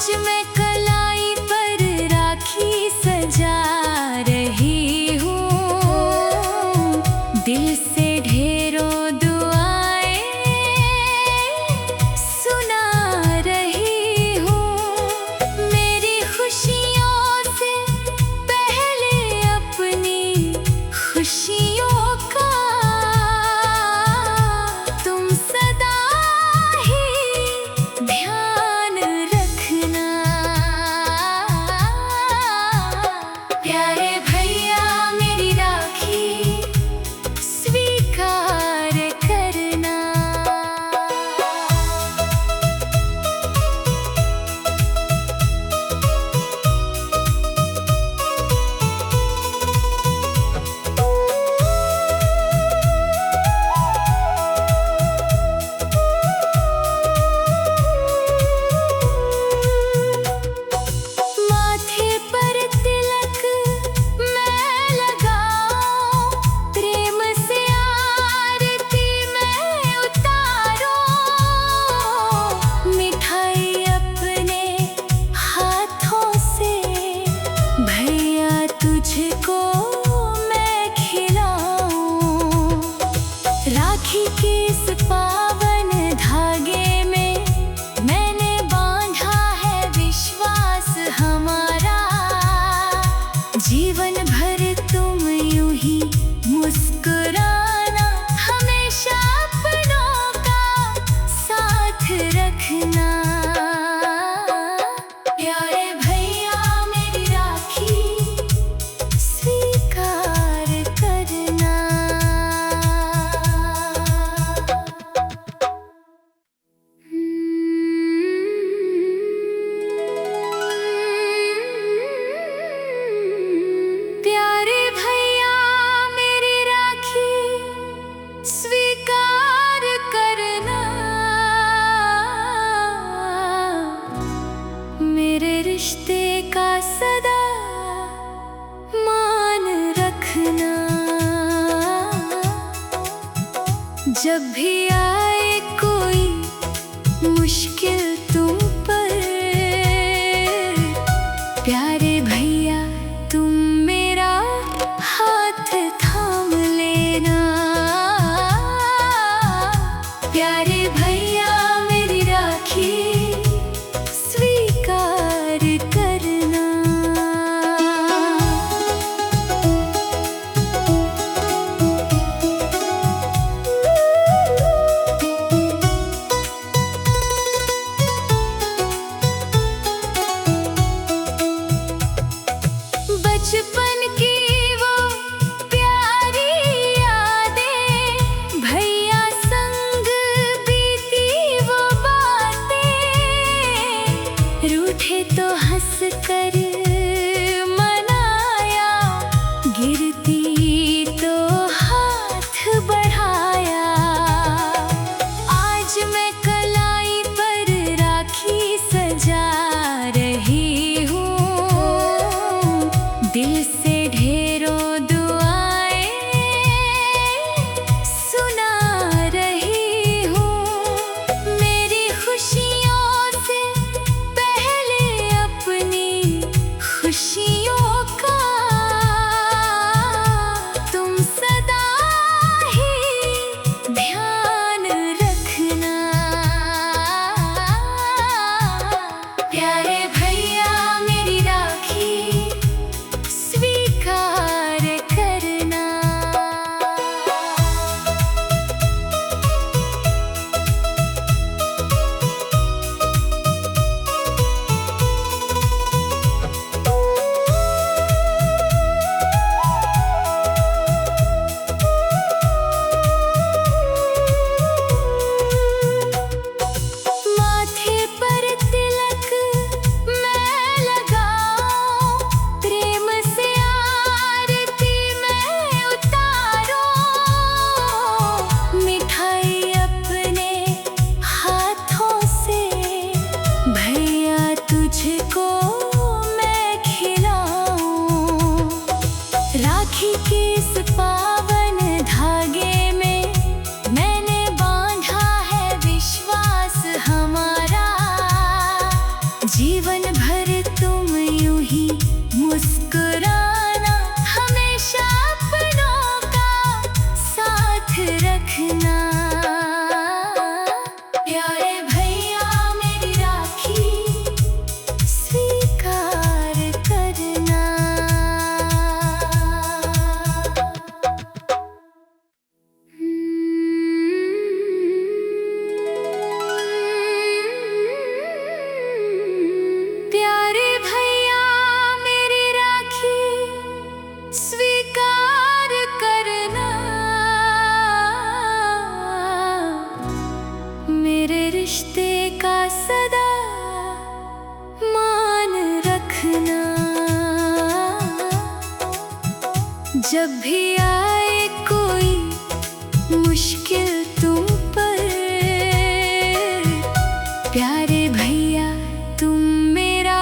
आज मैं कलाई पर राखी सजा रही हूँ, दिल से ढेरों दुआएं सुना रही हूँ। मेरी खुशियों से पहले अपनी खुशियों का तुम सदा ही ध्यान रखना। प्यारे भैया मेरी राखी स्वीकार करना। माथे पर तिलक मैं लगाऊं, प्रेम से आरती मैं उतारूं, मिठाई अपने हाथों से भैया तुझको मैं खिलाऊं। राखी के इस पावन धागे में मैंने बांधा है विश्वास हमारा। जीवन भर तुम यूं ही मुस्कुराना, हमेशा अपनों का साथ रखना। प्यारे भैया मेरी राखी स्वीकार करना। प्यारे भैया मेरी राखी स्वीकार करना। मेरे रिश्ते का सदा मान रखना। जब भी आए कोई मुश्किल तुम पर, प्यारे भैया तुम मेरा हाथ थाम लेना। प्यारे भैया मेरी राखी स्वीकार करना। बचपन की वो प्यारी यादें, भैया संग बीती वो बातें, रूठे तो हंस कर मनाया, गिरती तो हाथ बढ़ाया। आज मैं कलाई पर राखी सजा रही हूँ, दिल से ढेरों दुआएं सुना रही हूँ। मेरी खुशियों से पहले अपनी भर तुम यूं ही मुस्कुराना, हमेशा अपनों का साथ रखना। प्यारे भैया मेरी राखी स्वीकार करना। प्यारे भैया मेरी राखी स्वीकार करना, मेरे रिश्ते का सदा मान रखना। जब भी आए कोई मुश्किल तुम पर, प्यारे भैया तुम मेरा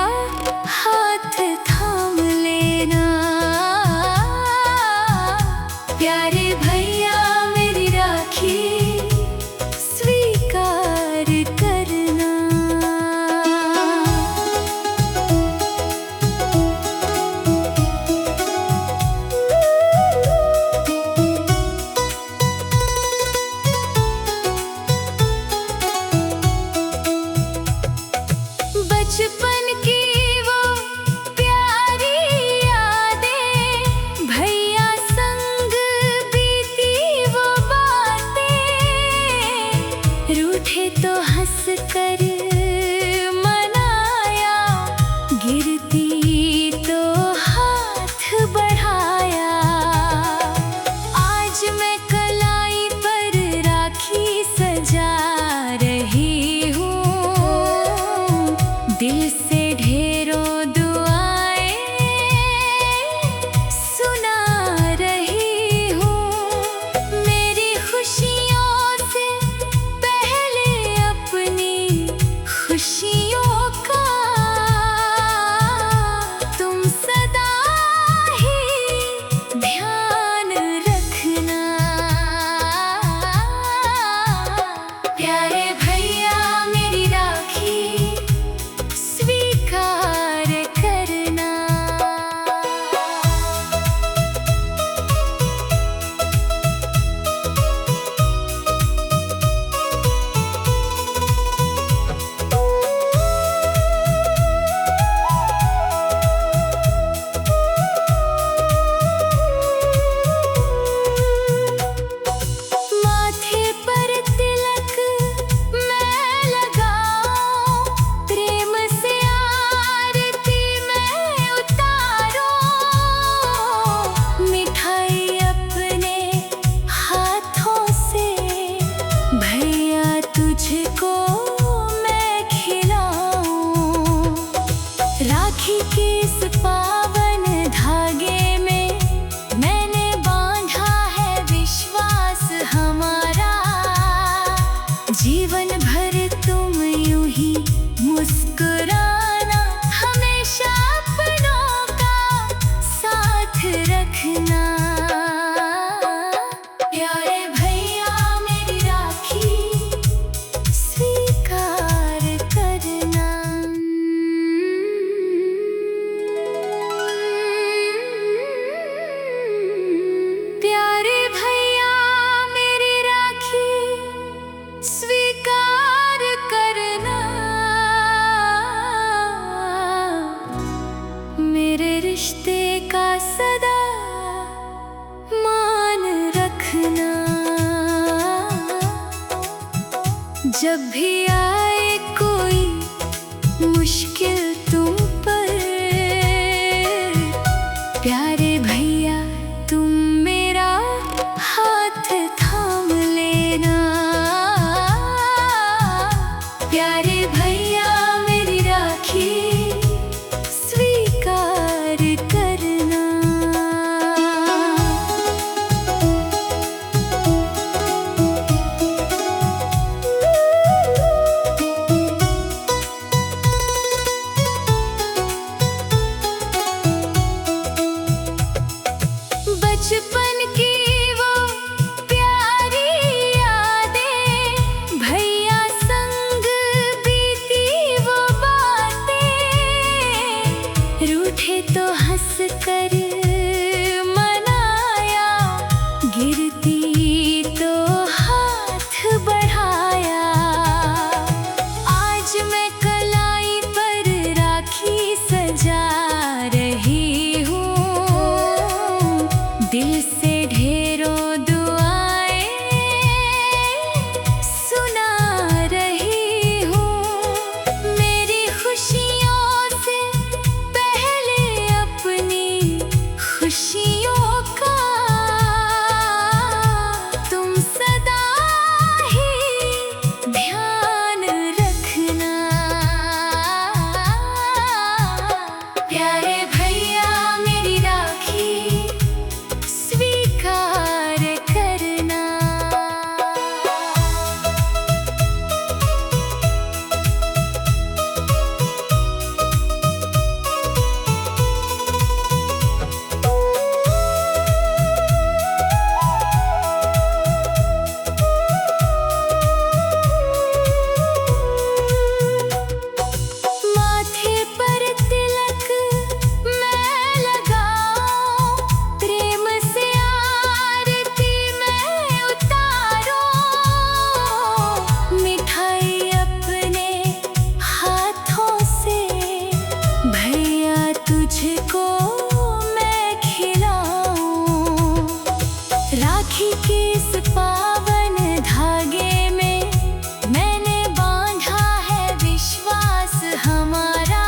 हाथ थाम लेना। प्यारे भैया मेरी राखी स्वीकार करना। बचपन की वो प्यारी यादें, भैया संग बीती वो बातें, रूठे तो हंस कर मनाया, गिरती तो हाथ बढ़ाया। आज मैं कलाई पर राखी सजा रही हूँ, दिल से ढेरों दुआएं सुना रही हूँ। मेरी खुशियों से पहले अपनी खुशियों का तुम सदा ही ध्यान रखना। प्यारे भैया मेरी राखी स्वीकार करना। माथे पर तिलक मैं लगाऊं, प्रेम से आरती मैं उतारूं, मिठाई अपने हाथों से भैया तुझको मैं खिलाऊं। राखी के इस पावन धागे में मैंने बांधा है विश्वास हमारा, जीवन भर तुम यूं ही मुस्कुराना, हमेशा अपनों का साथ रखना। प्यारे भैया मेरी राखी स्वीकार करना। रूठे तो हंस कर मनाया, गिरती तो हाथ बढ़ाया। आज मैं कलाई पर राखी सजा रही हूँ, दिल से ढेरों दुआएं सुना रही हूँ। मेरी खुशियों से पहले अपनी खुशियों का तुम सदा ही ध्यान रखना। प्यारे भैया मेरी राखी स्वीकार करना। माथे पर तिलक मैं लगाऊं, प्रेम से आरती मैं उतारूं। मिठाई अपने हाथों से भैया तुझको मैं खिलाऊं। राखी के इस पावन धागे में मैंने बांधा है विश्वास हमारा।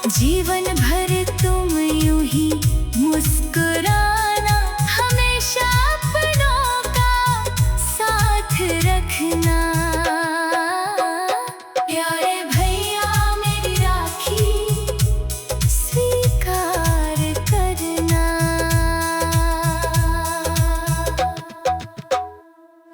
जीवन भर तुम यूं ही मुस्कुराते